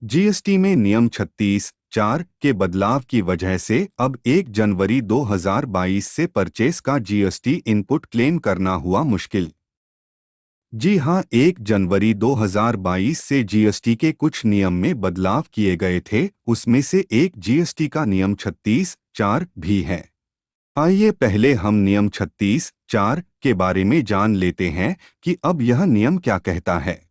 GST में नियम 36(4) के बदलाव की वजह से अब 1 जनवरी 2022 से परचेस का जीएसटी इनपुट क्लेम करना हुआ मुश्किल। जी हां, 1 जनवरी 2022 से जीएसटी के कुछ नियम में बदलाव किए गए थे, उसमें से एक जीएसटी का नियम 36(4) भी है। आइए पहले हम नियम 36(4) के बारे में जान लेते हैं कि अब यह नियम क्या कहता है।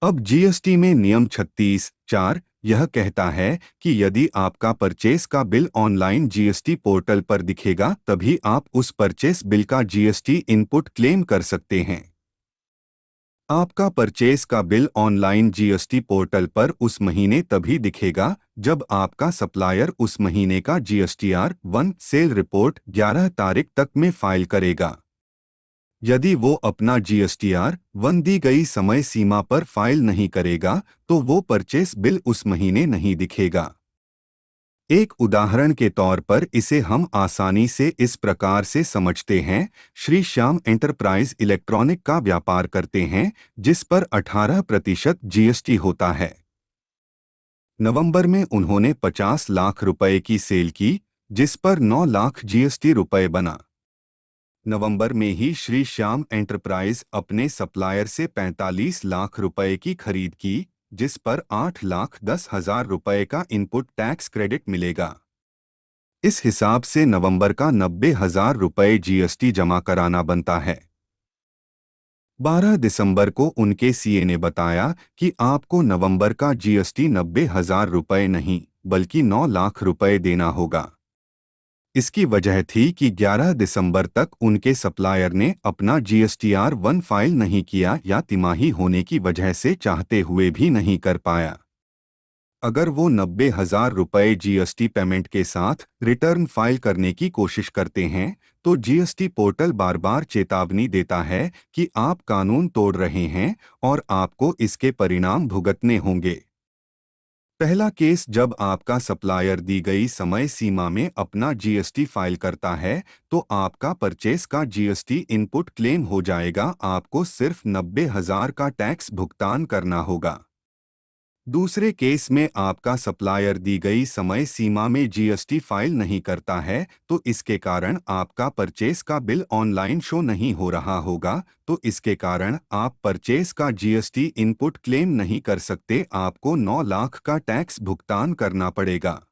अब जीएसटी में नियम 36(4) यह कहता है कि यदि आपका परचेस का बिल ऑनलाइन जीएसटी पोर्टल पर दिखेगा तभी आप उस परचेस बिल का जीएसटी इनपुट क्लेम कर सकते हैं। आपका परचेस का बिल ऑनलाइन जीएसटी पोर्टल पर उस महीने तभी दिखेगा जब आपका सप्लायर उस महीने का जीएसटीआर-1 सेल रिपोर्ट 11 तारीख तक में फाइल करेगा। यदि वो अपना जीएसटीआर-1 दी गई समय सीमा पर फाइल नहीं करेगा तो वो परचेस बिल उस महीने नहीं दिखेगा। एक उदाहरण के तौर पर इसे हम आसानी से इस प्रकार से समझते हैं। श्री श्याम एंटरप्राइज इलेक्ट्रॉनिक का व्यापार करते हैं जिस पर 18% जीएसटी होता है। नवंबर में उन्होंने 50 लाख रुपए की सेल की जिस पर 9 लाख जीएसटी रुपए बना। नवंबर में ही श्री श्याम एंटरप्राइज अपने सप्लायर से 45 लाख रुपए की खरीद की जिस पर 8,10,000 रुपए का इनपुट टैक्स क्रेडिट मिलेगा। इस हिसाब से नवंबर का 90,000 रुपए जीएसटी जमा कराना बनता है। 12 दिसंबर को उनके सीए ने बताया कि आपको नवंबर का जीएसटी 90,000 रुपए नहीं बल्कि 9 लाख रुपए देना होगा। इसकी वजह थी कि 11 दिसंबर तक उनके सप्लायर ने अपना जीएसटीआर-1 फाइल नहीं किया या तिमाही होने की वजह से चाहते हुए भी नहीं कर पाया। अगर वो 90,000 रुपए जीएसटी पेमेंट के साथ रिटर्न फाइल करने की कोशिश करते हैं तो जीएसटी पोर्टल बार बार चेतावनी देता है कि आप कानून तोड़ रहे हैं और आपको इसके परिणाम भुगतने होंगे। पहला केस, जब आपका सप्लायर दी गई समय सीमा में अपना जीएसटी फाइल करता है तो आपका परचेस का जीएसटी इनपुट क्लेम हो जाएगा, आपको सिर्फ 90,000 का टैक्स भुगतान करना होगा। दूसरे केस में आपका सप्लायर दी गई समय सीमा में जीएसटी फाइल नहीं करता है तो इसके कारण आपका परचेस का बिल ऑनलाइन शो नहीं हो रहा होगा, तो इसके कारण आप परचेस का जीएसटी इनपुट क्लेम नहीं कर सकते, आपको 9 लाख का टैक्स भुगतान करना पड़ेगा।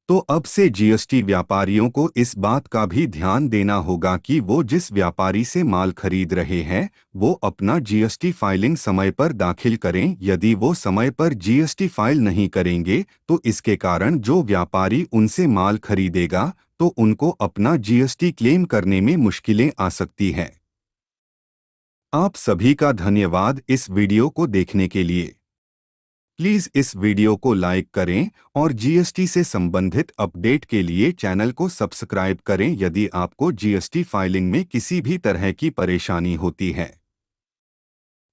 तो अब से जीएसटी व्यापारियों को इस बात का भी ध्यान देना होगा कि वो जिस व्यापारी से माल खरीद रहे हैं वो अपना जीएसटी फाइलिंग समय पर दाखिल करें। यदि वो समय पर जीएसटी फाइल नहीं करेंगे तो इसके कारण जो व्यापारी उनसे माल खरीदेगा तो उनको अपना जीएसटी क्लेम करने में मुश्किलें आ सकती हैं। आप सभी का धन्यवाद इस वीडियो को देखने के लिए। प्लीज़ इस वीडियो को लाइक करें और जीएसटी से संबंधित अपडेट के लिए चैनल को सब्सक्राइब करें। यदि आपको जीएसटी फाइलिंग में किसी भी तरह की परेशानी होती है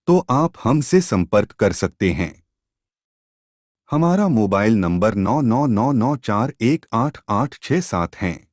तो आप हमसे संपर्क कर सकते हैं। हमारा मोबाइल नंबर 9999418867 है।